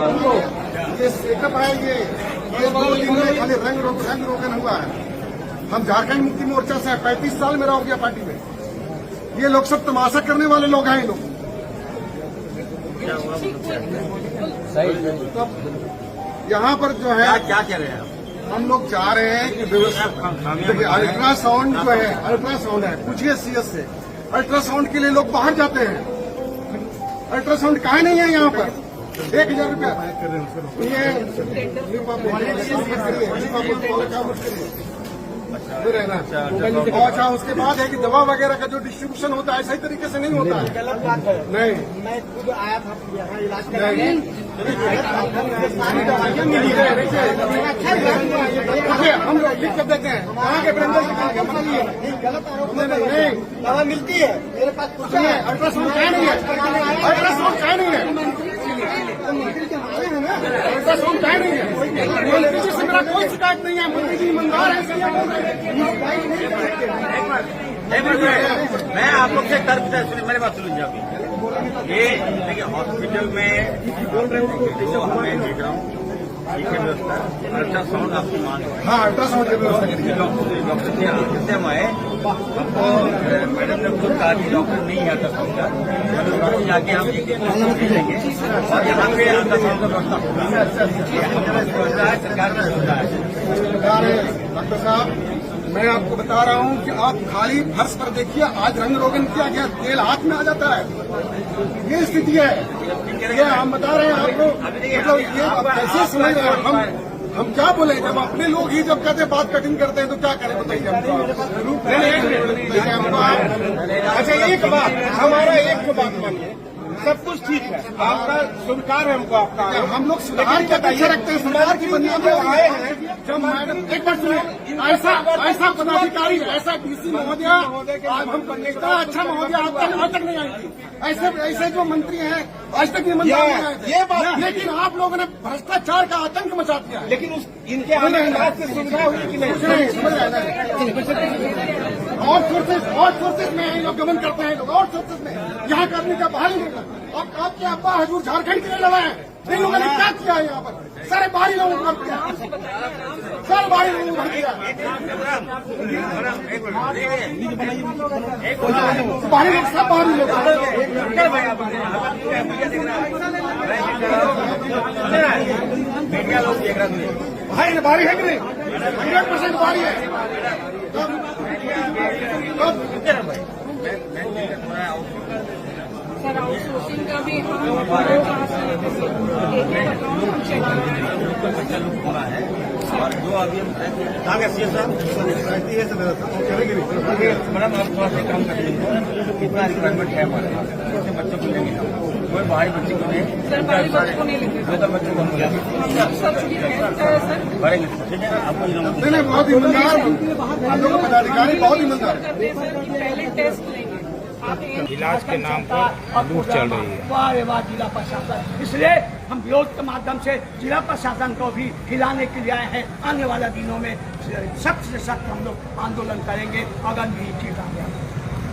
ये सेटअप है, ये 2 दिन में खाली रंग रोगन हुआ है। हम झारखंड मुक्ति मोर्चा से 35 साल मेरा हो गया पार्टी में। ये लोग सब तमाशा करने वाले लोग हैं। ये लोग यहाँ पर जो है क्या कह रहे हैं हम लोग चाह रहे हैं कि अल्ट्रासाउंड जो है, अल्ट्रासाउंड है, पूछिए सीएस से। अल्ट्रासाउंड के लिए लोग बाहर जाते हैं, अल्ट्रासाउंड काहे नहीं है यहाँ पर? 1000 रुपया अच्छा। उसके बाद है कि दवा वगैरह का जो डिस्ट्रीब्यूशन होता है सही तरीके से नहीं होता है। गलत बात है। नहीं, मैं खुद आया था यहाँ इलाज कराने। हम लोग लिख कर देते हैं कहाँ के ब्रांड गलत आरोप नहीं, दवा मिलती है मेरे पास। कुछ है अल्ट्रासाउंड क्या नहीं है, अल्ट्रासाउंड क्या नहीं है, अल्ट्रासाउंड क्या नहीं है। मंत्री जी से मेरा कोई शिकायत नहीं है, मंत्री जी ईमानदार है। मैं आप लोग से तर्क सुनिए, मेरी बात सुनिए अभी। ये देखिए हॉस्पिटल में जो हमें देख रहा हूँ ठीक है व्यवस्था, अल्ट्रासाउंड आपकी मांग है। हाँ, अल्ट्रासाउंड की व्यवस्था। डॉक्टर आए हमको मैडम ने खुद कहा कि डॉक्टर नहीं है अल्ट्रासाउंड का, जाके हम लेंगे और यहाँ पे अल्ट्रासाउंड का व्यवस्था है, सरकार ने सुविधा है। डॉक्टर साहब, मैं आपको बता रहा हूँ कि आप खाली फर्श पर देखिए, आज रंग रोगन किया गया, तेल हाथ में आ जाता है। ये स्थिति है, ये हम बता रहे हैं आपको। मतलब ये आप कैसे समझ रहे हैं? हम क्या बोले? जब अपने लोग ही जब कहते बात कटिंग करते हैं तो क्या करें बताइए हमको। अच्छा, एक बात, हमारा एक बात मानिए, सब कुछ ठीक है, आपका स्वीकार है हमको। आपका हम लोग सुधार क्या पीछे रखते हैं? सरकार की बुनियाद पर आए हैं। जब मैडम एक बार सुनिए, ऐसा पदाधिकारी, ऐसा डीसी महोदय, आज हम इतना अच्छा महोदय आज तक नहीं आई थी। ऐसे जो मंत्री हैं आज तक ईमानदार नहीं आए थे। ये बात, लेकिन आप लोगों ने भ्रष्टाचार का आतंक मचा दिया। लेकिन इनके आने से सुविधा हुई कि नहीं? और सोर्सेज में ये लोग गमन करते हैं, लोग और सोर्सेज में यहाँ का आदमी का बाहर ही नहीं। अब आपके अब्बा हजूर झारखंड के लिए लगा है, इन लोगों ने क्या किया है यहाँ पर? सारे बाहरी लोगों को भर दिया, सारे बाहरी लोगों को भर दिया, बाहरी लोग, सब बाहरी लोग। मीडिया लोग देख रहे हैं भाई बाहरी है कि नहीं? 100% बाहरी है। सर आउटसोर्सिंग का भी है और जो अभी मैडम आप थोड़ा सा काम कर लीजिए, कितना रिक्वायरमेंट है हमारे पास, कितने बच्चों को लेंगे हम? कोई बाहरी बच्चे को नहीं, सर बाहरी बच्चों को नहीं लेंगे, बच्चों को भरेंगे। ठीक है, आपको बहुत ईमानदार हम लोग पदाधिकारी, बहुत ईमानदार। पहले टेस्ट लेंगे, इलाज के नाम पर लूट चल रही है। वाह वाह जिला प्रशासन, इसलिए हम विरोध के माध्यम से जिला प्रशासन को भी हिलाने के लिए आए हैं। आने वाले दिनों में सख्त से सख्त हम लोग आंदोलन करेंगे अगर नहीं ठीक आ गया।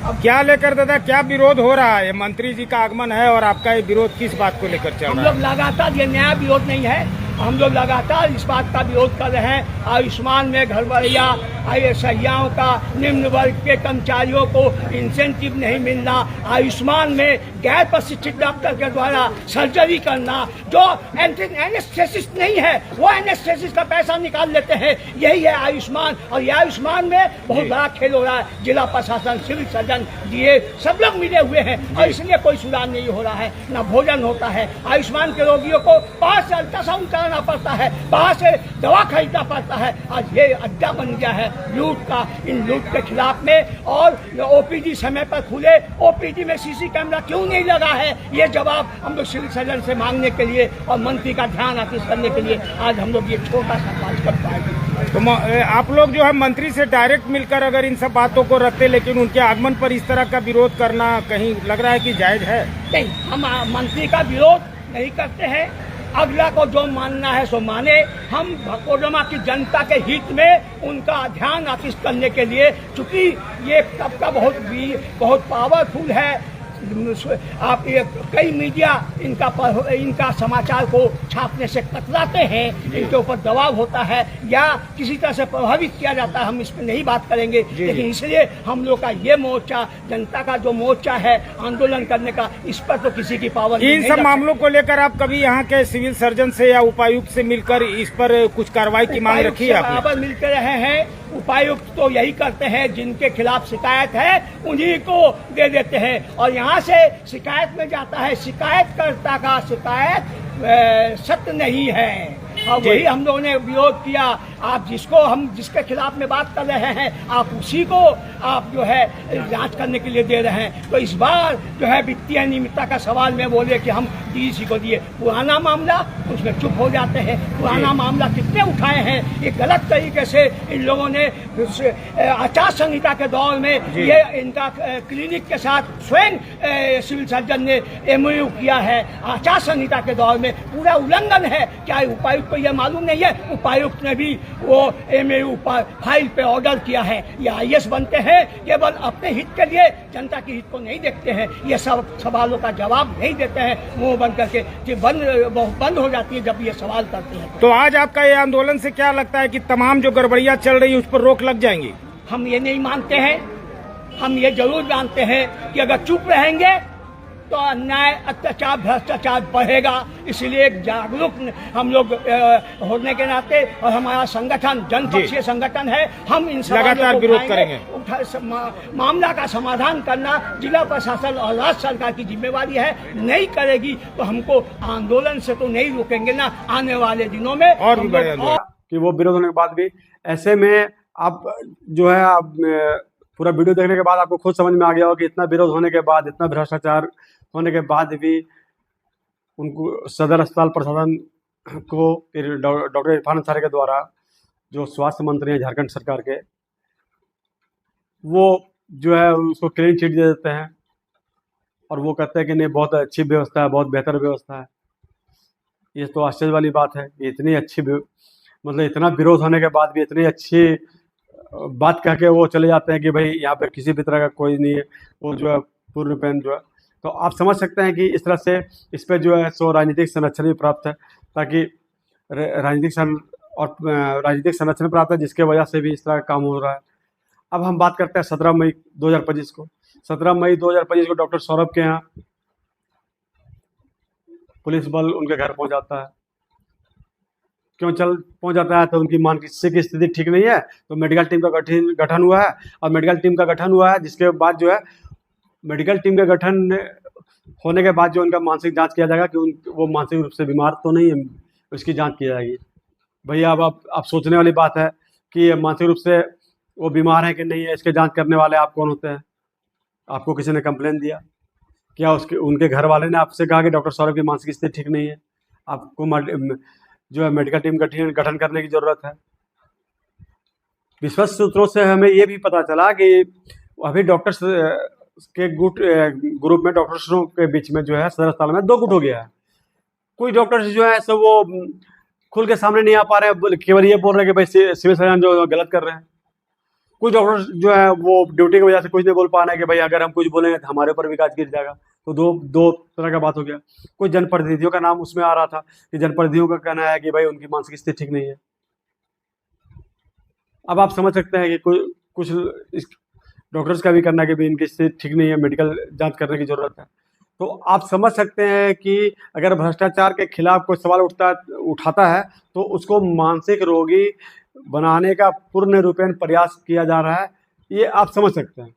अब क्या लेकर दादा, क्या विरोध हो रहा है? मंत्री जी का आगमन है और आपका ये विरोध किस बात को लेकर चल रहा है? हम लोग लगातार, ये नया विरोध नहीं है, हम लोग लगातार इस बात का विरोध कर रहे हैं। आयुष्मान में घरवैया सहियाओं का, निम्न वर्ग के कर्मचारियों को इंसेंटिव नहीं मिलना, आयुष्मान में गैर प्रशिक्षित डॉक्टर के द्वारा सर्जरी करना, जो एनेस्थेसिस्ट नहीं है वो एनेस्थेसिस्ट का पैसा निकाल लेते हैं, यही है आयुष्मान। और ये आयुष्मान में बहुत बड़ा खेल हो रहा है। जिला प्रशासन, सिविल सर्जन, डीए सब लोग मिले हुए हैं और इसलिए कोई सुधार नहीं हो रहा है, न भोजन होता है। आयुष्मान के रोगियों को बाहर से अल्ट्रासाउंड कराना पड़ता है, बाहर से दवा खरीदना पड़ता है। आज ये अड्डा बन गया है लूट का। इन लूट के खिलाफ में, और ओपीडी समय पर खुले, ओपीडी में सीसी कैमरा क्यों नहीं लगा है, ये जवाब हम लोग सिविल सर्जन से मांगने के लिए और मंत्री का ध्यान आकृष्ट करने के लिए आज हम लोग ये छोटा सा बात कर पाएंगे। तो आप लोग जो है मंत्री से डायरेक्ट मिलकर अगर इन सब बातों को रखते, लेकिन उनके आगमन पर इस तरह का विरोध करना कहीं लग रहा है कि जायज है? नहीं, हम मंत्री का विरोध नहीं करते हैं। अगला को जो मानना है सो माने। हम कोडरमा की जनता के हित में उनका ध्यान आकृष्ट करने के लिए, चूंकि ये तबका बहुत पावरफुल है, आप ये कई मीडिया इनका समाचार को छापने से कतराते हैं, इनके ऊपर दबाव होता है या किसी तरह से प्रभावित किया जाता है, हम इस पर नहीं बात करेंगे। लेकिन इसलिए हम लोग का ये मोर्चा, जनता का जो मोर्चा है आंदोलन करने का, इस पर तो किसी की पाबंदी इन सब मामलों को लेकर आप कभी यहाँ के सिविल सर्जन से या उपायुक्त से मिलकर इस पर कुछ कार्रवाई की मांग रखी है आपने? बराबर मिलते रहे हैं। उपायुक्त तो यही करते हैं, जिनके खिलाफ शिकायत है उन्हीं को दे देते हैं और यहाँ से शिकायत में जाता है। शिकायतकर्ता का शिकायत सत्य नहीं है और वही हम लोगों ने विरोध किया। आप जिसके खिलाफ में बात कर रहे हैं, आप उसी को आप जो है जांच करने के लिए दे रहे हैं। तो इस बार जो है वित्तीय अनियमितता का सवाल में बोले कि हम डीसी को दिए, पुराना मामला उसमें चुप हो जाते हैं। पुराना मामला कितने उठाए हैं, ये गलत तरीके से इन लोगों ने आचार संहिता के दौर में ये इनका क्लिनिक के साथ स्वयं सिविल सर्जन ने MOU किया है। आचार संहिता के दौर में पूरा उल्लंघन है। क्या उपायुक्त को यह मालूम नहीं है? उपायुक्त ने भी वो MOU फाइल पे ऑर्डर किया है। ये IAS बनते हैं केवल अपने हित के लिए, जनता के हित को नहीं देखते हैं। ये सब सवालों का जवाब नहीं देते हैं, मुंह बंद करके बंद हो जाती है जब ये सवाल करते हैं। तो आज आपका ये आंदोलन से क्या लगता है कि तमाम जो गड़बड़ियां चल रही है उस पर रोक लग जाएंगी? हम ये नहीं मानते हैं। हम ये जरूर जानते हैं कि अगर चुप रहेंगे तो अन्याय, अत्याचार, भ्रष्टाचार बढ़ेगा। इसलिए एक जागरूक हम लोग होने के नाते और हमारा संगठन जनपक्षीय संगठन है, हम इन लगातार विरोध करेंगे। मामला का समाधान करना जिला प्रशासन और राज्य सरकार की जिम्मेवारी है। नहीं करेगी तो हमको आंदोलन से तो नहीं रोकेंगे ना, आने वाले दिनों में और भी बड़े कि वो विरोध होने के बाद भी ऐसे में आप जो है आप पूरा वीडियो देखने के बाद आपको खुद समझ में आ गया हो कि इतना विरोध होने के बाद, इतना भ्रष्टाचार होने के बाद भी उनको सदर अस्पताल प्रशासन को डॉक्टर इरफान अंसारी के द्वारा, जो स्वास्थ्य मंत्री हैं झारखंड सरकार के, वो जो है उसको क्लीन चिट दे देते हैं और वो कहते हैं कि नहीं बहुत अच्छी व्यवस्था है, बहुत बेहतर व्यवस्था है। ये तो आश्चर्य वाली बात है। इतनी अच्छी मतलब इतना विरोध होने के बाद भी इतनी अच्छी बात कह के वो चले जाते हैं कि भाई यहाँ पे किसी भी तरह का कोई नहीं है, वो जो है पूर्ण रूपेण जो है। तो आप समझ सकते हैं कि इस तरह से इस पर जो है सो राजनीतिक संरक्षण भी प्राप्त है, ताकि राजनीतिक संरक्षण प्राप्त है, जिसके वजह से भी इस तरह का काम हो रहा है। अब हम बात करते हैं 17 मई 2025 को। 17 मई 2025 को डॉक्टर सौरभ के यहाँ पुलिस बल उनके घर पहुँच जाता है। क्यों पहुंच जाता है? तो उनकी मानसिक स्थिति ठीक नहीं है, तो मेडिकल टीम का गठन हुआ है और मेडिकल टीम का गठन हुआ है, जिसके बाद जो है मेडिकल टीम के गठन होने के बाद जो उनका मानसिक जांच किया जाएगा कि वो मानसिक रूप से बीमार तो नहीं है, उसकी जांच की जाएगी। भैया अब आप सोचने वाली बात है कि मानसिक रूप से वो बीमार है कि नहीं है, इसके जाँच करने वाले आप कौन होते हैं? आपको किसी ने कंप्लेन दिया क्या? उनके घर वाले ने आपसे कहा कि डॉक्टर सौरभ की मानसिक स्थिति ठीक नहीं है, आपको जो है मेडिकल टीम गठन करने की जरूरत है। विश्वस्त सूत्रों से हमें ये भी पता चला कि अभी डॉक्टर्स के ग्रुप में, डॉक्टर्सों के बीच में जो है सदर अस्पताल में 2 गुट हो गया है। कोई डॉक्टर्स जो है सब वो खुल के सामने नहीं आ पा रहे हैं, केवल ये बोल रहे हैं कि भाई सिविल सर्जन जो गलत कर रहे हैं। कुछ डॉक्टर्स जो है वो ड्यूटी की वजह से कुछ नहीं बोल पा रहे हैं कि भाई अगर हम कुछ बोलेंगे तो हमारे ऊपर भी काज गिर जाएगा। तो दो तरह का बात हो गया। कुछ जनप्रतिनिधियों का नाम उसमें आ रहा था कि जनप्रतिनिधियों का कहना है कि भाई उनकी मानसिक स्थिति ठीक नहीं है। अब आप समझ सकते हैं कि कुछ डॉक्टर्स का भी करना है कि भाई इनकी स्थिति ठीक नहीं है, मेडिकल जांच करने की जरूरत है। तो आप समझ सकते हैं कि अगर भ्रष्टाचार के खिलाफ कोई सवाल उठाता है तो उसको मानसिक रोगी बनाने का पूर्ण रूपेण प्रयास किया जा रहा है, ये आप समझ सकते हैं।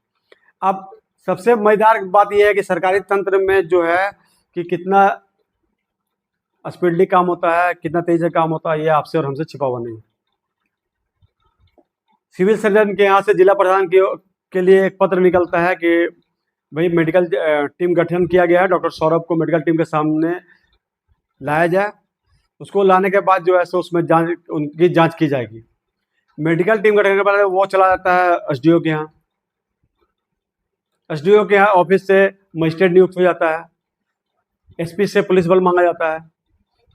अब सबसे मजेदार बात यह है कि सरकारी तंत्र में जो है कि कितना स्पीडली काम होता है, कितना तेजी से काम होता है, ये आपसे और हमसे छिपा हुआ नहीं है। सिविल सर्जन के यहाँ से जिला प्रशासन के लिए एक पत्र निकलता है कि भाई मेडिकल टीम गठन किया गया है, डॉक्टर सौरभ को मेडिकल टीम के सामने लाया जाए। उसको लाने के बाद जो है सो उसमें उनकी जांच की जाएगी। मेडिकल टीम गठन के बाद वो चला जाता है एसडीओ के यहाँ। एसडीओ के यहाँ ऑफिस से मजिस्ट्रेट नियुक्त हो जाता है। एसपी से पुलिस बल मांगा जाता है।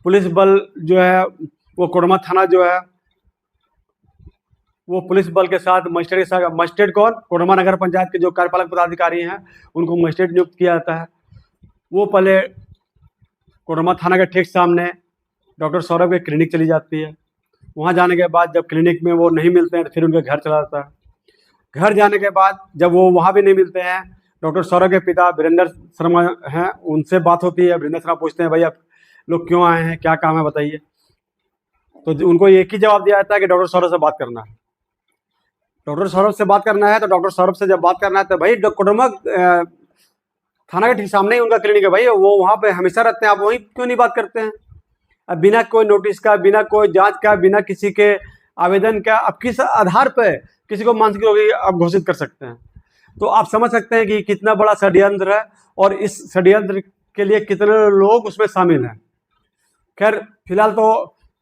पुलिस बल जो है वो कोडरमा थाना जो है वो पुलिस बल के साथ मजिस्ट्रेट कौन, कोडरमा नगर पंचायत के जो कार्यपालक पदाधिकारी हैं उनको मजिस्ट्रेट नियुक्त किया जाता है। वो पहले कोडरमा थाना के ठीक सामने डॉक्टर सौरभ के क्लिनिक चली जाती है। वहाँ जाने के बाद जब क्लिनिक में वो नहीं मिलते हैं तो फिर उनके घर चला जाता है। घर जाने के बाद जब वो वहाँ भी नहीं मिलते हैं, डॉक्टर सौरभ के पिता वीरेंद्र शर्मा हैं, उनसे बात होती है। वीरेंद्र शर्मा पूछते हैं, भाई आप लोग क्यों आए हैं, क्या काम है बताइए। तो उनको एक ही जवाब दिया जाता है कि डॉक्टर सौरभ से बात करना है। डॉक्टर सौरभ से बात करना है तो डॉक्टर सौरभ से जब बात करना है तो भाई कोडरमा थाना के ठीक सामने ही उनका क्लिनिक है भाई, वो वहाँ पे हमेशा रहते हैं, आप वहीं क्यों नहीं बात करते हैं। अब बिना कोई नोटिस का, बिना कोई जांच का, बिना किसी के आवेदन का आप किस आधार पर किसी को मानसिक रोगी आप घोषित कर सकते हैं। तो आप समझ सकते हैं कि कितना बड़ा षड्यंत्र है और इस षड्यंत्र के लिए कितने लोग उसमें शामिल हैं। खैर फिलहाल तो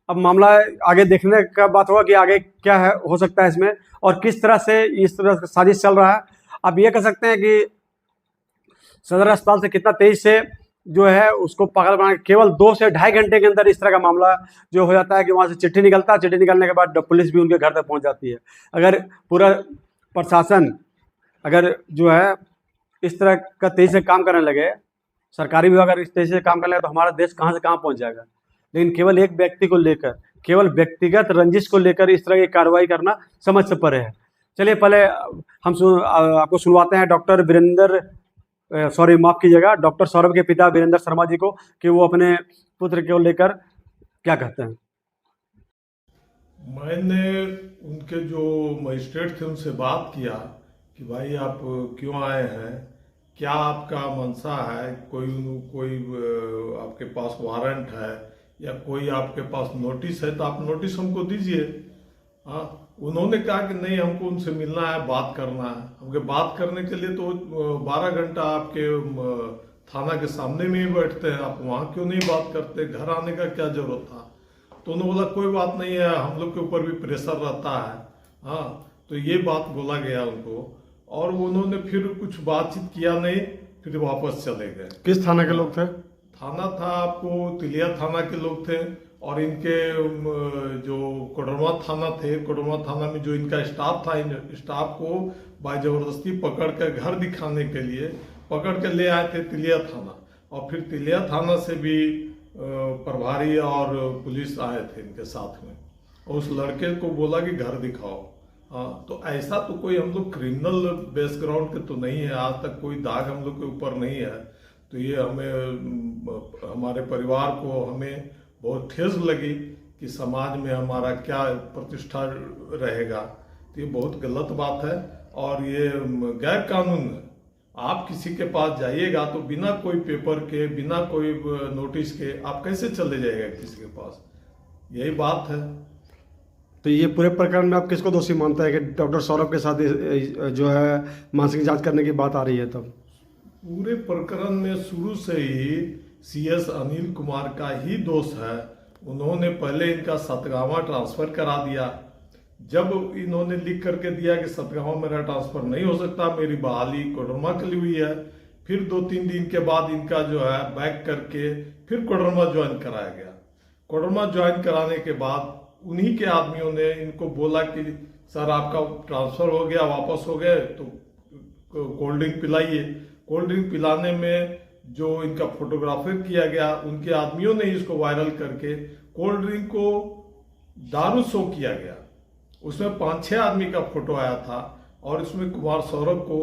अब मामला आगे देखने का बात होगा कि आगे क्या है हो सकता है इसमें और किस तरह से इस तरह का साजिश चल रहा है। आप ये कह सकते हैं कि सदर अस्पताल से कितना तेज से जो है उसको पागल बना के केवल 2 से ढाई घंटे के अंदर इस तरह का मामला जो हो जाता है कि वहाँ से चिट्ठी निकलता है, चिट्ठी निकलने के बाद पुलिस भी उनके घर तक पहुँच जाती है। अगर पूरा प्रशासन अगर जो है इस तरह का तेजी से काम करने लगे, सरकारी विभाग अगर इस तेजी से काम करने लगे तो हमारा देश कहाँ से कहाँ पहुँच जाएगा। लेकिन केवल एक व्यक्ति को लेकर, केवल व्यक्तिगत रंजिश को लेकर इस तरह की कार्रवाई करना समझ से परे है। चलिए पहले हम आपको सुनवाते हैं डॉक्टर सौरभ के पिता वीरेंद्र शर्मा जी को कि वो अपने पुत्र को लेकर क्या कहते हैं। मैंने उनके जो मजिस्ट्रेट थे उनसे बात किया कि भाई आप क्यों आए हैं, क्या आपका मंशा है, कोई आपके पास वारंट है या कोई आपके पास नोटिस है तो आप नोटिस हमको दीजिए। हाँ, उन्होंने कहा कि नहीं हमको उनसे मिलना है, बात करना है। हमके बात करने के लिए तो 12 घंटा आपके थाना के सामने में ही बैठते हैं, आप वहाँ क्यों नहीं बात करते, घर आने का क्या जरूरत था। तो उन्होंने बोला कोई बात नहीं है, हम लोग के ऊपर भी प्रेशर रहता है। हाँ, तो ये बात बोला गया उनको और उन्होंने फिर कुछ बातचीत किया नहीं, फिर वापस चले गए। किस थाना के लोग थे? थाना था आपको तिलिया थाना के लोग थे और इनके जो कोडरमा थाना थे, कोडरमा थाना में जो इनका स्टाफ था, इन स्टाफ को बाय जबरदस्ती पकड़ कर घर दिखाने के लिए पकड़ के ले आए थे तिलिया थाना और फिर तिलिया थाना से भी प्रभारी और पुलिस आए थे इनके साथ में और उस लड़के को बोला कि घर दिखाओ। हाँ, तो ऐसा तो कोई हम लोग क्रिमिनल बैकग्राउंड के तो नहीं है, आज तक कोई दाग हम लोग के ऊपर नहीं है। तो ये हमें, हमारे परिवार को हमें बहुत ठेस लगी कि समाज में हमारा क्या प्रतिष्ठा रहेगा। तो ये बहुत गलत बात है और ये गैर कानून है। आप किसी के पास जाइएगा तो बिना कोई पेपर के, बिना कोई नोटिस के आप कैसे चले जाइएगा किसी के पास, यही बात है। तो ये पूरे प्रकरण में आप किसको दोषी मानते हैं कि डॉक्टर सौरभ के साथ जो है मानसिक जांच करने की बात आ रही है? तब पूरे प्रकरण में शुरू से ही CS अनिल कुमार का ही दोष है। उन्होंने पहले इनका सतगावा ट्रांसफर करा दिया। जब इन्होंने लिख करके दिया कि सतगावा मेरा ट्रांसफर नहीं हो सकता, मेरी बहाली कोडरमा के लिए हुई है, फिर 2-3 दिन के बाद इनका जो है बैक करके फिर कोडरमा ज्वाइन कराया गया। कोडरमा ज्वाइन कराने के बाद उन्हीं के आदमियों ने इनको बोला कि सर आपका ट्रांसफर हो गया, वापस हो गए तो कोल्ड ड्रिंक पिलाइए। कोल्ड ड्रिंक पिलाने में जो इनका फोटोग्राफर किया गया, उनके आदमियों ने इसको वायरल करके कोल्ड ड्रिंक को दारू शो किया गया। उसमें 5-6 आदमी का फोटो आया था और इसमें कुमार सौरभ को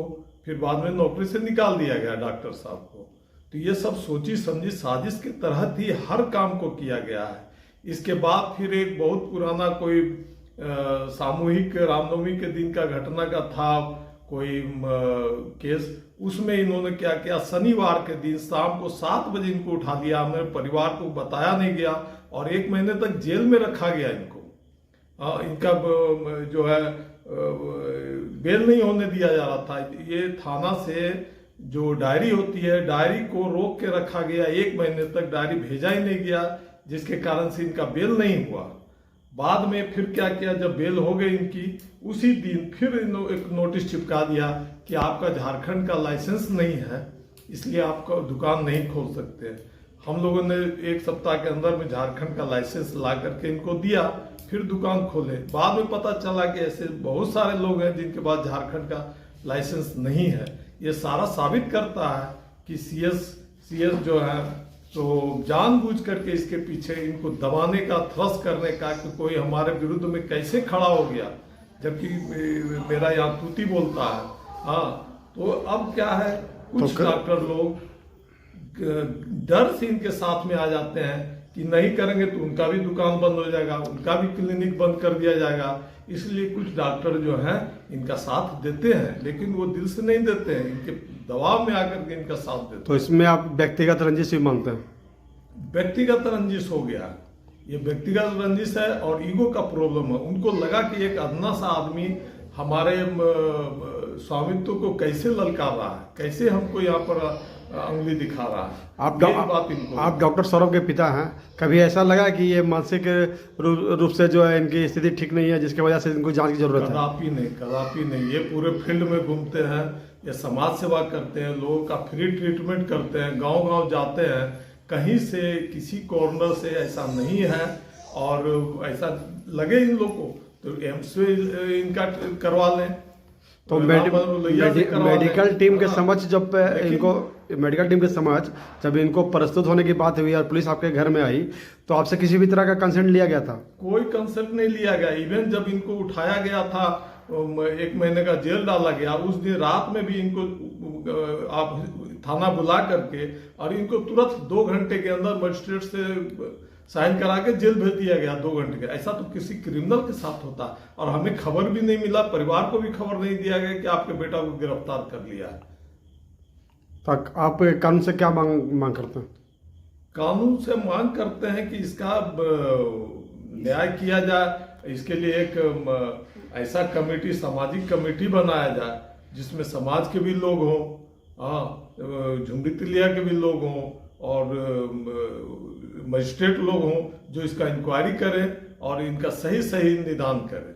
फिर बाद में नौकरी से निकाल दिया गया, डॉक्टर साहब को। तो ये सब सोची समझी साजिश के तहत ही हर काम को किया गया है। इसके बाद फिर एक बहुत पुराना कोई सामूहिक रामनवमी के दिन का घटना का था कोई केस, उसमें इन्होंने क्या किया, शनिवार के दिन शाम को 7 बजे इनको उठा लिया। हमने परिवार को बताया नहीं गया और 1 महीने तक जेल में रखा गया इनको। इनका जो है बेल नहीं होने दिया जा रहा था। ये थाना से जो डायरी होती है, डायरी को रोक के रखा गया, 1 महीने तक डायरी भेजा ही नहीं गया, जिसके कारण से इनका बेल नहीं हुआ। बाद में फिर क्या किया, जब बेल हो गई इनकी, उसी दिन फिर एक नोटिस चिपका दिया कि आपका झारखंड का लाइसेंस नहीं है, इसलिए आपका दुकान नहीं खोल सकते। हम लोगों ने 1 सप्ताह के अंदर में झारखंड का लाइसेंस ला करके इनको दिया, फिर दुकान खोले। बाद में पता चला कि ऐसे बहुत सारे लोग हैं जिनके पास झारखंड का लाइसेंस नहीं है। ये सारा साबित करता है कि सीएस जो है तो जानबूझ करके इसके पीछे इनको दबाने का, थ्रस्ट करने का कि कोई हमारे विरुद्ध में कैसे खड़ा हो गया, जबकि मेरा यहाँ तूती बोलता है। हाँ, तो अब क्या है, कुछ डॉक्टर लोग डर से इनके साथ में आ जाते हैं कि नहीं करेंगे तो उनका भी दुकान बंद हो जाएगा, उनका भी क्लिनिक बंद कर दिया जाएगा। इसलिए कुछ डॉक्टर जो हैं इनका साथ देते हैं, लेकिन वो दिल से नहीं देते हैं, इनके दबाव में आकर के इनका साथ देते हैं। तो इसमें आप व्यक्तिगत रंजिश भी मानते हैं? व्यक्तिगत रंजिश हो गया, ये व्यक्तिगत रंजिश है और ईगो का प्रॉब्लम है। उनको लगा कि एक अदना सा आदमी हमारे स्वामित्व को कैसे ललकार रहा है, कैसे हमको यहाँ पर अंगुली दिखा रहा है। आप डॉक्टर सौरभ के पिता हैं, कभी ऐसा लगा कि ये मानसिक रूप से जो है इनकी स्थिति ठीक नहीं है जिसकी वजह से इनको जांच की जरूरत है? कदापि नहीं। ये पूरे फील्ड में घूमते हैं, ये समाज सेवा करते हैं, लोगों का फ्री ट्रीटमेंट करते हैं, गांव-गांव जाते हैं। कहीं से किसी कॉर्नर से ऐसा नहीं है, और ऐसा लगे इन लोग को तो एम्स में इनका करवा लें। तो मेडिकल टीम के समक्ष जब इनको जब इनको प्रस्तुत होने की बात हुई और पुलिस आपके घर में आई तो आपसे किसी भी तरह का कंसेंट लिया गया था? कोई कंसेंट नहीं लिया गया। इवन जब इनको उठाया गया था, 1 महीने का जेल डाला गया, उस दिन रात में भी इनको आप थाना बुला करके और इनको तुरंत 2 घंटे के अंदर मजिस्ट्रेट से साइन करा के जेल भेज दिया गया 2 घंटे के। ऐसा तो किसी क्रिमिनल के साथ होता, और हमें खबर भी नहीं मिला, परिवार को भी खबर नहीं दिया गया कि आपके बेटा को गिरफ्तार कर लिया है। तो आप कानून से क्या मांग करते हैं? कानून से मांग करते हैं कि इसका न्याय किया जाए। इसके लिए एक ऐसा कमेटी, सामाजिक कमेटी बनाया जाए जिसमें समाज के भी लोग हों, झुमरी तिलिया के भी लोग हों और मजिस्ट्रेट लोग हों जो इसका इंक्वायरी करें और इनका सही निदान करें।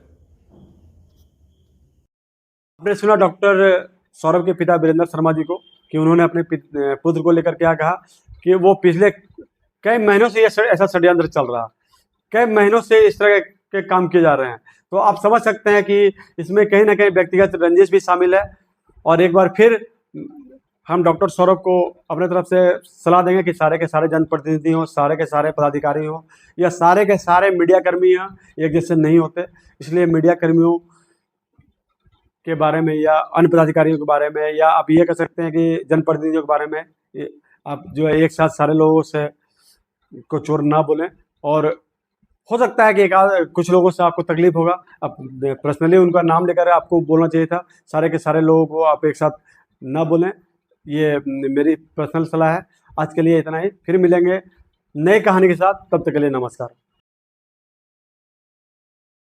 आपने सुना डॉक्टर सौरभ के पिता वीरेंद्र शर्मा जी को कि उन्होंने अपने पुत्र को लेकर क्या कहा कि वो पिछले कई महीनों से ऐसा षड्यंत्र चल रहा, कई महीनों से इस तरह के काम किए जा रहे हैं। तो आप समझ सकते हैं कि इसमें कहीं ना कहीं व्यक्तिगत रंजिश भी शामिल है। और एक बार फिर हम डॉक्टर सौरभ को अपने तरफ से सलाह देंगे कि सारे के सारे जनप्रतिनिधि हों, सारे के सारे पदाधिकारी हों या सारे के सारे मीडिया कर्मी हों, एक जैसे नहीं होते। इसलिए मीडिया कर्मियों के बारे में या अन्य पदाधिकारियों के बारे में, या आप ये कह सकते हैं कि जनप्रतिनिधियों के बारे में आप जो है एक साथ सारे लोगों से को चोर ना बोलें। और हो सकता है कि कुछ लोगों से आपको तकलीफ होगा, अब पर्सनली उनका नाम लेकर आपको बोलना चाहिए था। सारे के सारे लोगों को आप एक साथ ना बोलें, ये मेरी पर्सनल सलाह है। आज के लिए इतना ही, फिर मिलेंगे नई कहानी के साथ, तब तक के लिए नमस्कार।